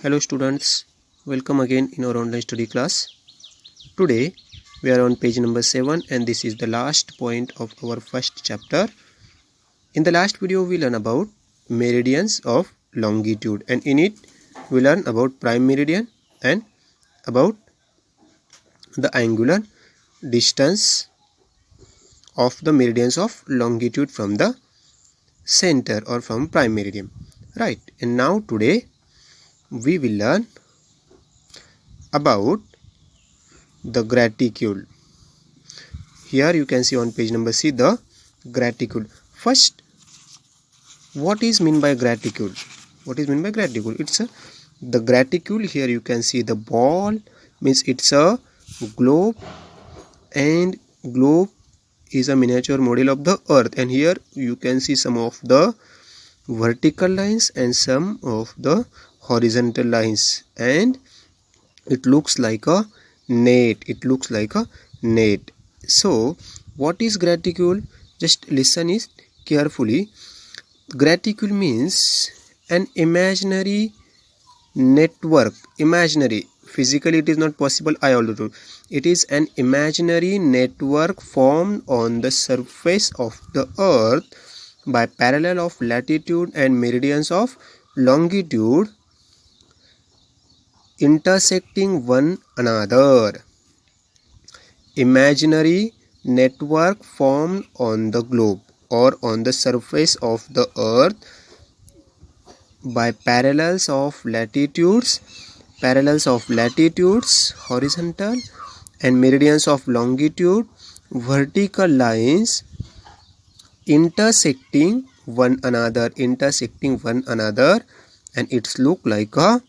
Hello students, welcome again in our online study class. Today we are on page number 7 and this is the last point of our first chapter. In the last video we learn about meridians of longitude, and in it we learn about prime meridian and about the angular distance of the meridians of longitude from the center or from prime meridian, right? And now today we will learn about the graticule. Here you can see on page number C the graticule. First, what is meant by graticule? What is meant by graticule? It's the graticule. Here you can see the ball, means it's a globe, and globe is a miniature model of the earth, and here you can see some of the vertical lines and some of the horizontal lines, and it looks like a net. So what is graticule? Just listen it carefully. Graticule means an imaginary network. Imaginary, physically it is not possible, I already told. It is an imaginary network formed on the surface of the earth by parallel of latitude and meridians of longitude intersecting one another. Imaginary network formed on the globe or on the surface of the earth by parallels of latitudes, horizontal, and meridians of longitude, vertical lines intersecting one another, and it's look like a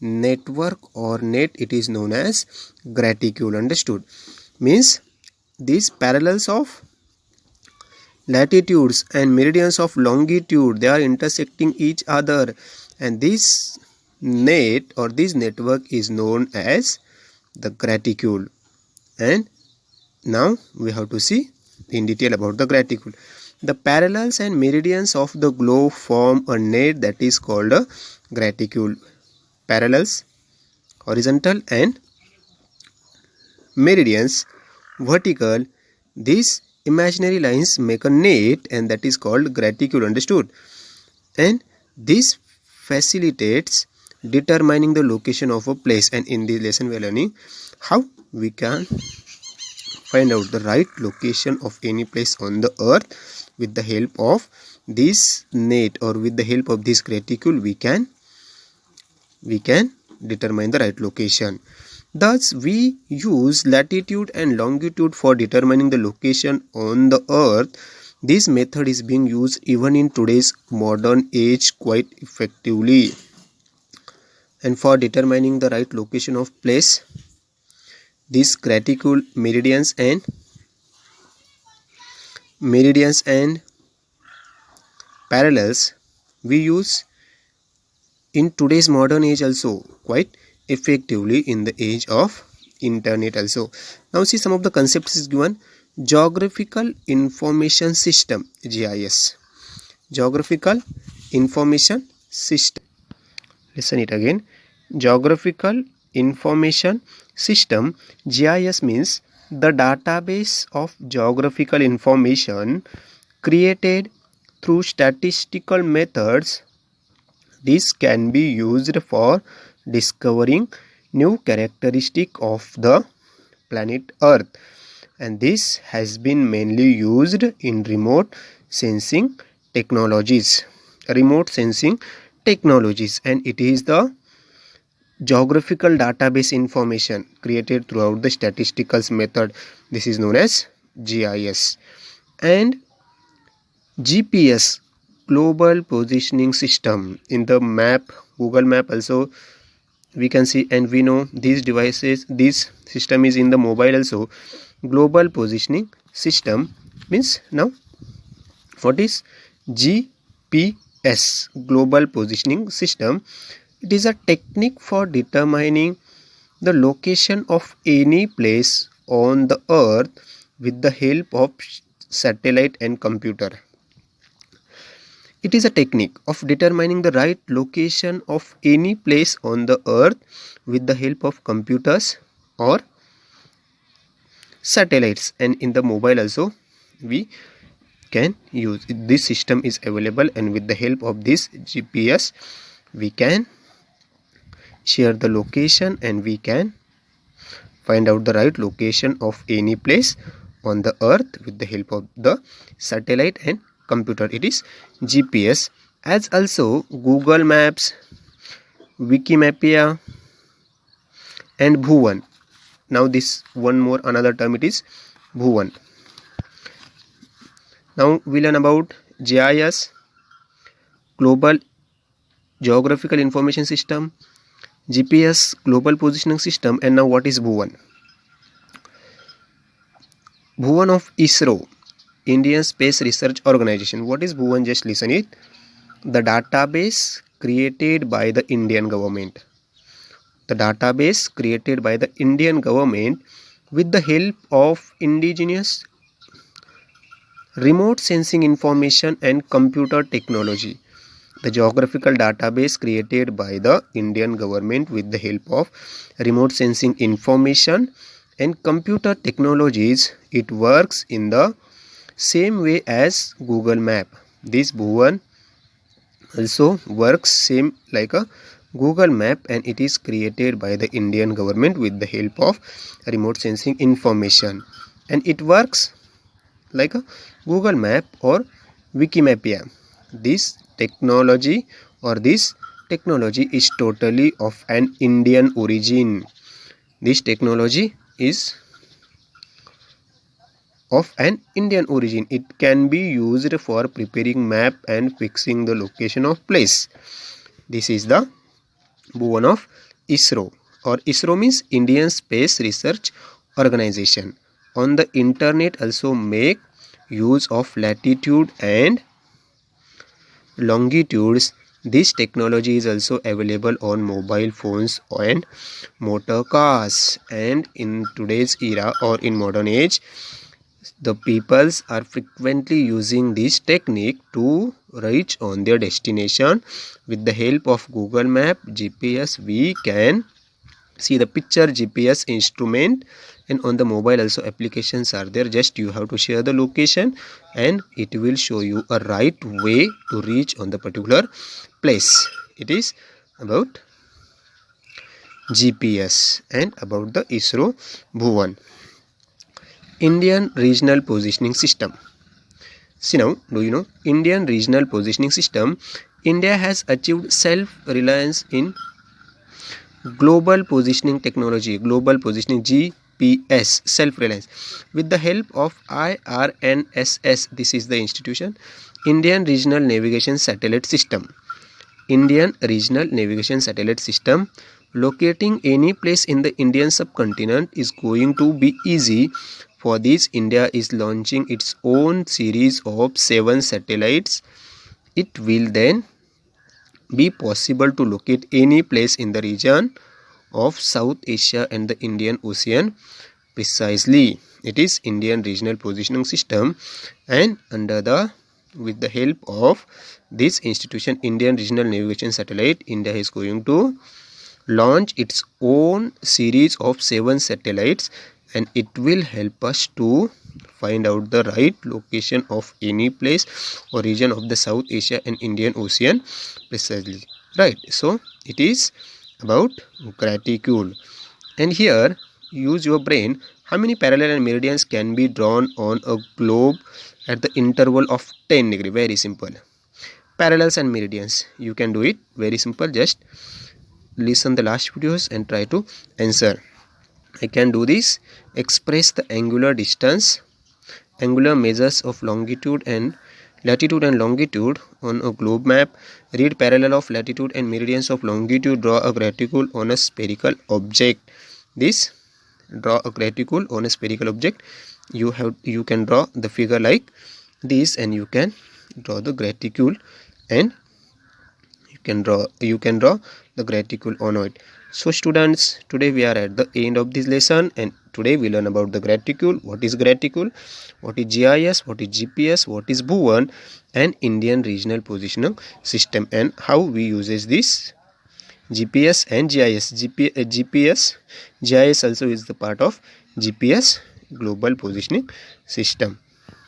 network or net. It is known as graticule. Understood? Means these parallels of latitudes and meridians of longitude, they are intersecting each other, and this net or this network is known as the graticule. And now we have to see in detail about the graticule. The parallels and meridians of the globe form a net that is called a graticule. Parallels, horizontal, and meridians, vertical, these imaginary lines make a net, and that is called graticule. Understood? And this facilitates determining the location of a place, and in this lesson we are learning how we can find out the right location of any place on the earth. With the help of this net or with the help of this graticule, we can determine the right location. Thus, we use latitude and longitude for determining the location on the earth. This method is being used even in today's modern age quite effectively. And for determining the right location of place, this graticule, meridians and parallels we use in today's modern age also quite effectively in the age of internet also. Now see some of the concepts is given. Geographical Information System, GIS. Geographical Information System. Listen it again. Geographical Information System, GIS, means the database of geographical information created through statistical methods. This can be used for discovering new characteristics of the planet Earth, and this has been mainly used in remote sensing technologies, and it is the geographical database information created throughout the statistical method. This is known as GIS. And GPS, Global Positioning System, in the map, Google Map also we can see, and we know these devices, this system is in the mobile also. Global Positioning System means, now what is GPS, Global Positioning System? It is a technique for determining the location of any place on the earth with the help of satellite and computer. It is a technique of determining the right location of any place on the earth with the help of computers or satellites, and in the mobile also we can use this system is available, and with the help of this GPS we can share the location and we can find out the right location of any place on the earth with the help of the satellite and computer. It is GPS. As also Google Maps, Wikimedia and Bhuvan. Now this one more another term, it is Bhuvan. Now we learn about GIS, Global Geographical Information System, GPS, Global Positioning System, and now what is Bhuvan? Bhuvan of ISRO, Indian Space Research Organization. What is Bhuvan? Just listen it. The database created by the Indian government. The database created by the Indian government with the help of indigenous remote sensing information and computer technology. The geographical database created by the Indian government with the help of remote sensing information and computer technologies. It works in the same way as Google Map. This Bhuvan also works same like a Google Map, and it is created by the Indian government with the help of remote sensing information, and it works like a Google Map or Wikimedia. This technology is totally of an Indian origin. This technology is of an Indian origin. It can be used for preparing map and fixing the location of place. This is the Bhuvan of ISRO, or ISRO means Indian Space Research Organization. On the internet also make use of latitude and longitudes. This technology is also available on mobile phones and motor cars, and in today's era or in modern age the peoples are frequently using this technique to reach on their destination. With the help of Google Map, GPS, we can see the picture GPS instrument, and on the mobile also applications are there. Just you have to share the location and it will show you a right way to reach on the particular place. It is about GPS and about the ISRO Bhuvan. Indian Regional Positioning System. See now, do you know Indian Regional Positioning System? India has achieved self-reliance in global positioning technology, global positioning GPS, self-reliance, with the help of IRNSS. This is the institution, Indian Regional Navigation Satellite System. Indian Regional Navigation Satellite System. Locating any place in the Indian subcontinent is going to be easy. For this, India is launching its own series of 7 satellites. It will then be possible to locate any place in the region of South Asia and the Indian Ocean precisely. It is Indian Regional Positioning System, and with the help of this institution, Indian Regional Navigation Satellite, India is going to launch its own series of 7 satellites, and it will help us to find out the right location of any place or region of the South Asia and Indian Ocean precisely. Right, so it is about graticule, and here use your brain. How many parallel and meridians can be drawn on a globe at the interval of 10 degree? Very simple. Parallels and meridians, you can do it very simple. Just listen the last videos and try to answer. I can do this. Express the angular distance, angular measures of longitude and latitude and longitude on a globe map. Read parallel of latitude and meridians of longitude. Draw a graticule on a spherical object. This, draw a graticule on a spherical object. You can draw the figure like this, and you can draw the graticule, and you you can draw the graticule on it. So students, today we are at the end of this lesson, and today we learn about the graticule, what is graticule, what is GIS, what is GPS, what is Bhuvan, and Indian regional positioning system, and how we uses this GPS and GIS. GPS GIS also is the part of GPS global positioning system.